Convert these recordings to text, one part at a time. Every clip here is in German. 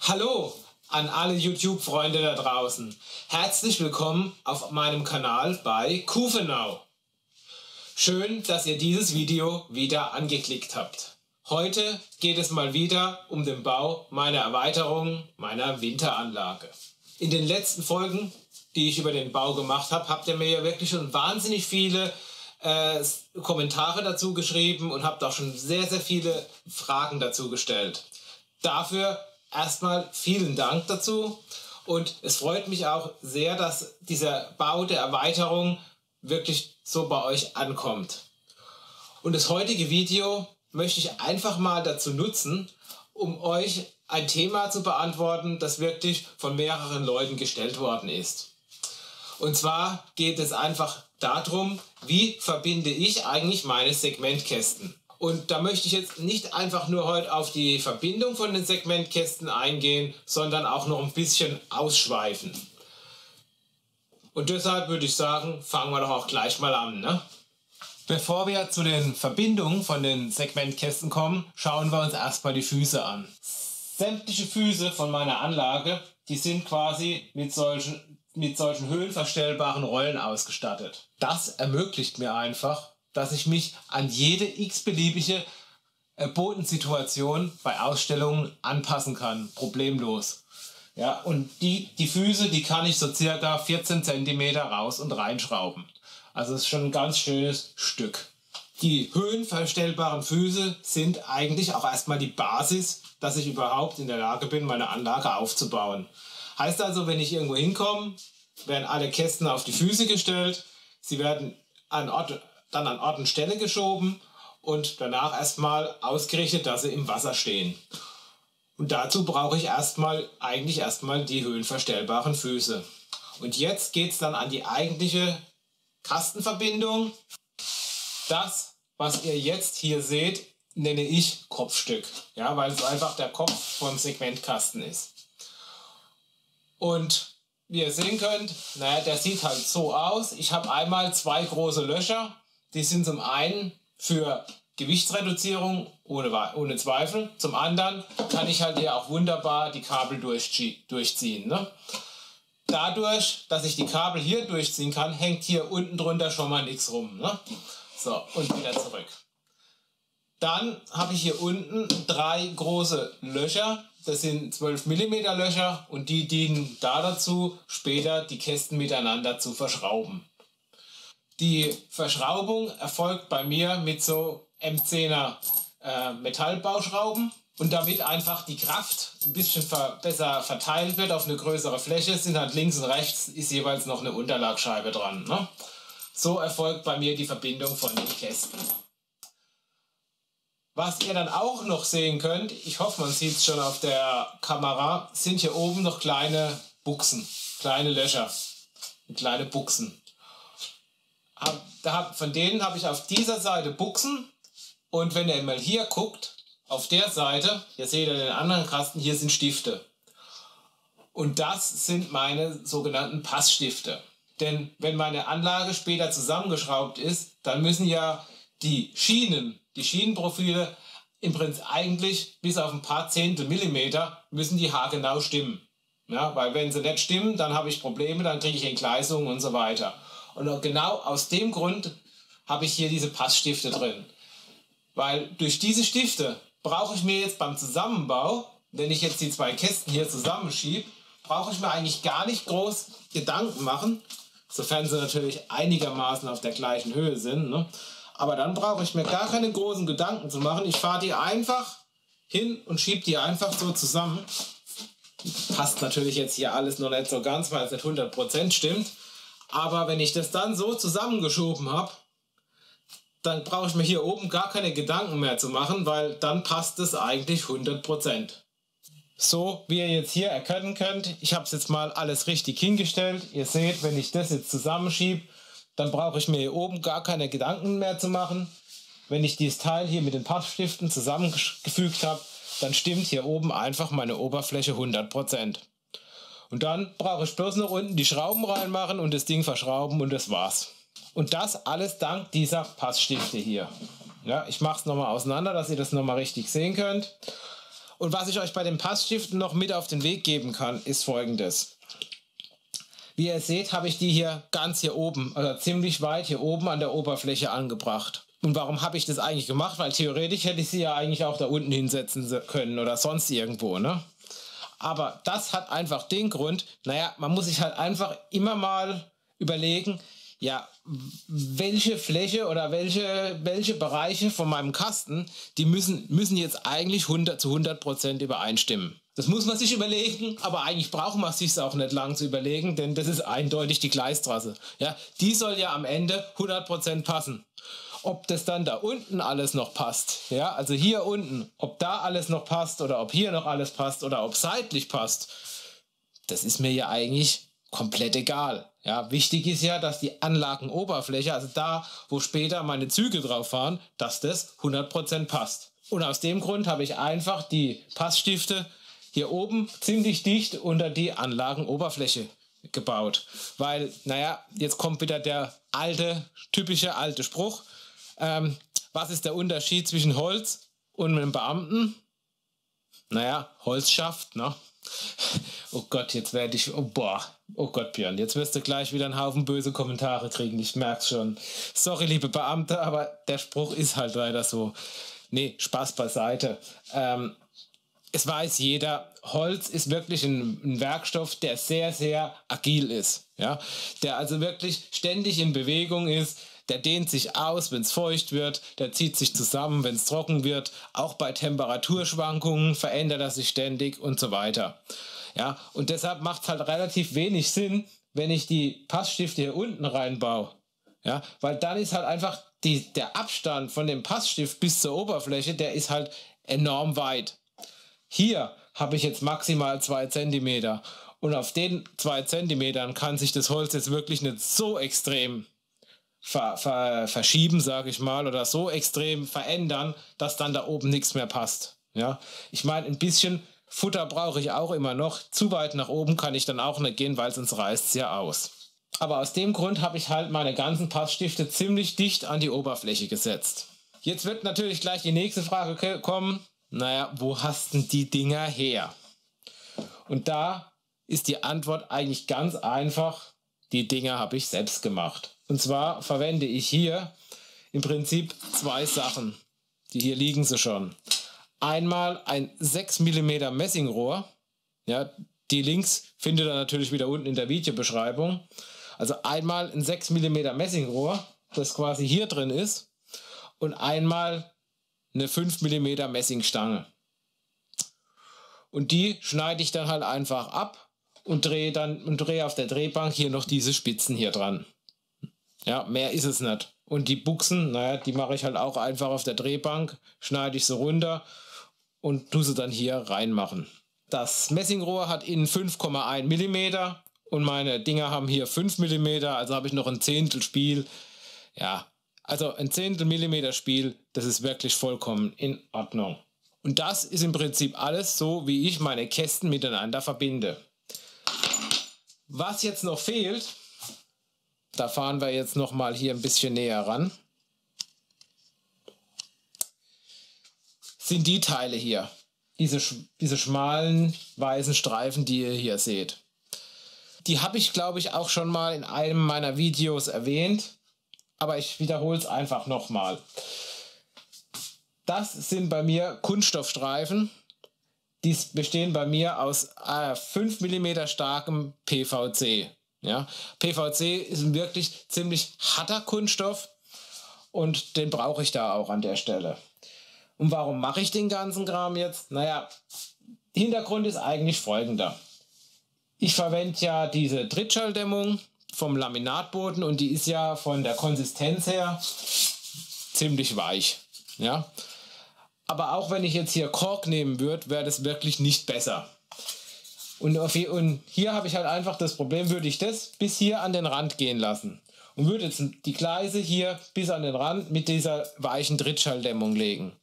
Hallo an alle YouTube-Freunde da draußen. Herzlich willkommen auf meinem Kanal bei Kufenau. Schön, dass ihr dieses Video wieder angeklickt habt. Heute geht es mal wieder um den Bau meiner Erweiterung meiner Winteranlage. In den letzten Folgen, die ich über den Bau gemacht habe, habt ihr mir ja wirklich schon wahnsinnig viele Kommentare dazu geschrieben und habt auch schon sehr, sehr viele Fragen dazu gestellt. Dafür erstmal vielen Dank dazu und es freut mich auch sehr, dass dieser Bau der Erweiterung wirklich so bei euch ankommt. Und das heutige Video möchte ich einfach mal dazu nutzen, um euch ein Thema zu beantworten, das wirklich von mehreren Leuten gestellt worden ist. Und zwar geht es einfach darum, wie verbinde ich eigentlich meine Segmentkästen. Und da möchte ich jetzt nicht einfach nur heute auf die Verbindung von den Segmentkästen eingehen, sondern auch noch ein bisschen ausschweifen. Und deshalb würde ich sagen, fangen wir doch auch gleich mal an, ne? Bevor wir zu den Verbindungen von den Segmentkästen kommen, schauen wir uns erstmal die Füße an. Sämtliche Füße von meiner Anlage, die sind quasi mit solchen höhenverstellbaren Rollen ausgestattet. Das ermöglicht mir einfach, dass ich mich an jede x-beliebige Bodensituation bei Ausstellungen anpassen kann, problemlos. Ja, und die Füße, die kann ich so circa 14 cm raus und reinschrauben. Also das ist schon ein ganz schönes Stück. Die höhenverstellbaren Füße sind eigentlich auch erstmal die Basis, dass ich überhaupt in der Lage bin, meine Anlage aufzubauen. Heißt also, wenn ich irgendwo hinkomme, werden alle Kästen auf die Füße gestellt, sie werden dann an Ort und Stelle geschoben und danach erstmal ausgerichtet, dass sie im Wasser stehen. Und dazu brauche ich eigentlich erstmal die höhenverstellbaren Füße. Und jetzt geht es dann an die eigentliche Kastenverbindung. Das, was ihr jetzt hier seht, nenne ich Kopfstück, ja, weil es einfach der Kopf vom Segmentkasten ist. Und wie ihr sehen könnt, der sieht halt so aus. Ich habe einmal zwei große Löcher. Die sind zum einen für Gewichtsreduzierung, ohne Zweifel. Zum anderen kann ich halt hier auch wunderbar die Kabel durchziehen. Ne? Dadurch, dass ich die Kabel hier durchziehen kann, hängt hier unten drunter schon mal nichts rum. Ne? So, und wieder zurück. Dann habe ich hier unten drei große Löcher. Das sind 12 mm Löcher und die dienen dazu, später die Kästen miteinander zu verschrauben. Die Verschraubung erfolgt bei mir mit so M10er Metallbauschrauben und damit einfach die Kraft ein bisschen besser verteilt wird auf eine größere Fläche, sind halt links und rechts ist jeweils noch eine Unterlagscheibe dran. Ne? So erfolgt bei mir die Verbindung von den Kästen. Was ihr dann auch noch sehen könnt, ich hoffe, man sieht es schon auf der Kamera, sind hier oben noch kleine Buchsen, kleine Löcher, kleine Buchsen. Von denen habe ich auf dieser Seite Buchsen und wenn ihr mal hier guckt, auf der Seite, hier seht ihr den anderen Kasten, hier sind Stifte. Und das sind meine sogenannten Passstifte. Denn wenn meine Anlage später zusammengeschraubt ist, dann müssen ja die Schienenprofile im Prinzip eigentlich bis auf ein paar Zehntel Millimeter müssen die haargenau stimmen. Ja, weil wenn sie nicht stimmen, dann habe ich Probleme, dann kriege ich Entgleisungen und so weiter. Und genau aus dem Grund habe ich hier diese Passstifte drin. Weil durch diese Stifte brauche ich mir jetzt beim Zusammenbau, wenn ich jetzt die zwei Kästen hier zusammenschiebe, brauche ich mir eigentlich gar nicht groß Gedanken machen, sofern sie natürlich einigermaßen auf der gleichen Höhe sind, ne? Aber dann brauche ich mir gar keine großen Gedanken zu machen. Ich fahre die einfach hin und schiebe die einfach so zusammen. Passt natürlich jetzt hier alles noch nicht so ganz, weil es nicht 100% stimmt. Aber wenn ich das dann so zusammengeschoben habe, dann brauche ich mir hier oben gar keine Gedanken mehr zu machen, weil dann passt es eigentlich 100%. So, wie ihr jetzt hier erkennen könnt, ich habe es jetzt mal alles richtig hingestellt. Ihr seht, wenn ich das jetzt zusammenschiebe, dann brauche ich mir hier oben gar keine Gedanken mehr zu machen. Wenn ich dieses Teil hier mit den Passstiften zusammengefügt habe, dann stimmt hier oben einfach meine Oberfläche 100%. Und dann brauche ich bloß noch unten die Schrauben reinmachen und das Ding verschrauben und das war's. Und das alles dank dieser Passstifte hier. Ja, ich mache es nochmal auseinander, dass ihr das nochmal richtig sehen könnt. Und was ich euch bei den Passstiften noch mit auf den Weg geben kann, ist folgendes. Wie ihr seht, habe ich die hier ganz hier oben, also ziemlich weit hier oben an der Oberfläche angebracht. Und warum habe ich das eigentlich gemacht? Weil theoretisch hätte ich sie ja eigentlich auch da unten hinsetzen können oder sonst irgendwo, ne? Aber das hat einfach den Grund, naja, man muss sich halt einfach immer mal überlegen, ja, welche Fläche oder welche Bereiche von meinem Kasten, die müssen jetzt eigentlich zu 100% übereinstimmen. Das muss man sich überlegen, aber eigentlich braucht man sich auch nicht lang zu überlegen, denn das ist eindeutig die Gleistrasse. Ja, die soll ja am Ende 100% passen. Ob das dann da unten alles noch passt, ja, also hier unten, ob da alles noch passt oder ob hier noch alles passt oder ob seitlich passt, das ist mir ja eigentlich komplett egal. Ja, wichtig ist ja, dass die Anlagenoberfläche, also da, wo später meine Züge drauf fahren, dass das 100% passt. Und aus dem Grund habe ich einfach die Passstifte hier oben ziemlich dicht unter die Anlagenoberfläche gebaut. Weil, naja, jetzt kommt wieder der typische alte Spruch. Was ist der Unterschied zwischen Holz und einem Beamten? Naja, Holz schafft, ne? Oh Gott, jetzt werde ich... Oh Gott, Björn, jetzt wirst du gleich wieder einen Haufen böse Kommentare kriegen, ich merk's schon. Sorry, liebe Beamte, aber der Spruch ist halt leider so. Nee, Spaß beiseite. Es weiß jeder, Holz ist wirklich ein Werkstoff, der sehr, sehr agil ist. Ja? Der also wirklich ständig in Bewegung ist. Der dehnt sich aus, wenn es feucht wird, der zieht sich zusammen, wenn es trocken wird. Auch bei Temperaturschwankungen verändert er sich ständig und so weiter. Ja, und deshalb macht es halt relativ wenig Sinn, wenn ich die Passstifte hier unten reinbaue. Ja, weil dann ist halt einfach der Abstand von dem Passstift bis zur Oberfläche, der ist halt enorm weit. Hier habe ich jetzt maximal 2 cm und auf den 2 cm kann sich das Holz jetzt wirklich nicht so extrem verschieben, sage ich mal, oder so extrem verändern, dass dann da oben nichts mehr passt. Ja? Ich meine, ein bisschen Futter brauche ich auch immer noch. Zu weit nach oben kann ich dann auch nicht gehen, weil sonst reißt es ja aus. Aber aus dem Grund habe ich halt meine ganzen Passstifte ziemlich dicht an die Oberfläche gesetzt. Jetzt wird natürlich gleich die nächste Frage kommen. Naja, wo hast denn die Dinger her? Und da ist die Antwort eigentlich ganz einfach. Die Dinger habe ich selbst gemacht. Und zwar verwende ich hier im Prinzip 2 Sachen. Hier liegen sie schon. Einmal ein 6 mm Messingrohr. Ja, die Links findet ihr natürlich wieder unten in der Videobeschreibung. Also einmal ein 6 mm Messingrohr, das quasi hier drin ist. Und einmal eine 5 mm Messingstange. Und die schneide ich dann halt einfach ab und drehe auf der Drehbank hier noch diese Spitzen hier dran. Ja, mehr ist es nicht. Und die Buchsen, naja, die mache ich halt auch einfach auf der Drehbank, schneide ich so runter und tue sie dann hier reinmachen. Das Messingrohr hat innen 5,1 mm und meine Dinger haben hier 5 mm, also habe ich noch ein Zehntel Spiel. Ja, also ein Zehntel Millimeter Spiel, das ist wirklich vollkommen in Ordnung. Und das ist im Prinzip alles so, wie ich meine Kästen miteinander verbinde. Was jetzt noch fehlt, da fahren wir jetzt noch mal hier ein bisschen näher ran, sind die Teile hier. Diese schmalen weißen Streifen, die ihr hier seht. Die habe ich, glaube ich, auch schon mal in einem meiner Videos erwähnt, aber ich wiederhole es einfach nochmal. Das sind bei mir Kunststoffstreifen. Die bestehen bei mir aus 5 mm starkem PVC. Ja? PVC ist ein wirklich ziemlich harter Kunststoff und den brauche ich da auch an der Stelle. Und warum mache ich den ganzen Kram jetzt? Naja, Hintergrund ist eigentlich folgender. Ich verwende ja diese Trittschalldämmung vom Laminatboden und die ist ja von der Konsistenz her ziemlich weich. Ja? Aber auch wenn ich jetzt hier Kork nehmen würde, wäre das wirklich nicht besser. Und hier habe ich halt einfach das Problem, würde ich das bis hier an den Rand gehen lassen und würde jetzt die Gleise hier bis an den Rand mit dieser weichen Trittschalldämmung legen.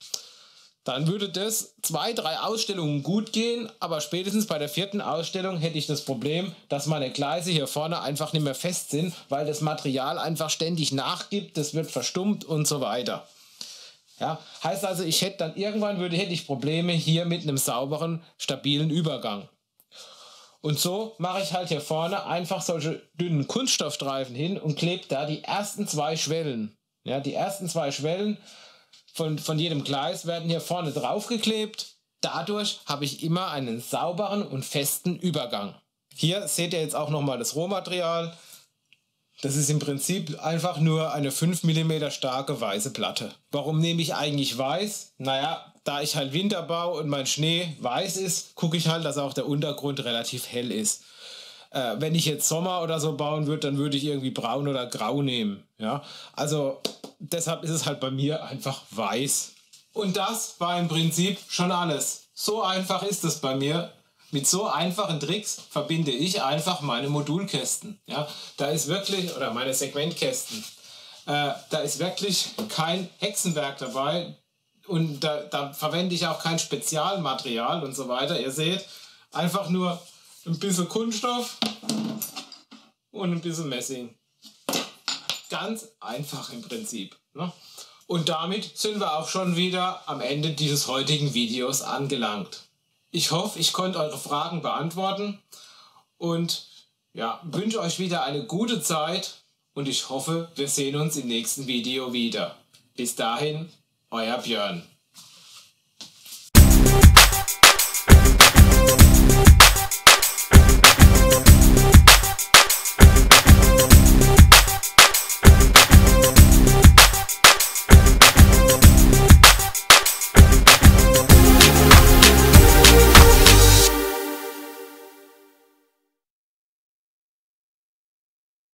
Dann würde das 2, 3 Ausstellungen gut gehen, aber spätestens bei der 4. Ausstellung hätte ich das Problem, dass meine Gleise hier vorne einfach nicht mehr fest sind, weil das Material einfach ständig nachgibt, das wird verstummt und so weiter. Ja, heißt also, ich hätte dann irgendwann hätte ich Probleme hier mit einem sauberen, stabilen Übergang. Und so mache ich halt hier vorne einfach solche dünnen Kunststoffstreifen hin und klebe da die ersten 2 Schwellen. Ja, die ersten 2 Schwellen von jedem Gleis werden hier vorne drauf geklebt. Dadurch habe ich immer einen sauberen und festen Übergang. Hier seht ihr jetzt auch nochmal das Rohmaterial. Das ist im Prinzip einfach nur eine 5 mm starke weiße Platte. Warum nehme ich eigentlich weiß? Naja, da ich halt Winter baue und mein Schnee weiß ist, gucke ich halt, dass auch der Untergrund relativ hell ist. Wenn ich jetzt Sommer oder so bauen würde, dann würde ich irgendwie braun oder grau nehmen. Ja? Also deshalb ist es halt bei mir einfach weiß. Und das war im Prinzip schon alles. So einfach ist es bei mir. Mit so einfachen Tricks verbinde ich einfach meine Modulkästen. Ja, da ist wirklich, oder meine Segmentkästen, da ist wirklich kein Hexenwerk dabei und da verwende ich auch kein Spezialmaterial und so weiter. Ihr seht, einfach nur ein bisschen Kunststoff und ein bisschen Messing. Ganz einfach im Prinzip. Ne? Und damit sind wir auch schon wieder am Ende dieses heutigen Videos angelangt. Ich hoffe, ich konnte eure Fragen beantworten und ja, wünsche euch wieder eine gute Zeit und ich hoffe, wir sehen uns im nächsten Video wieder. Bis dahin, euer Björn.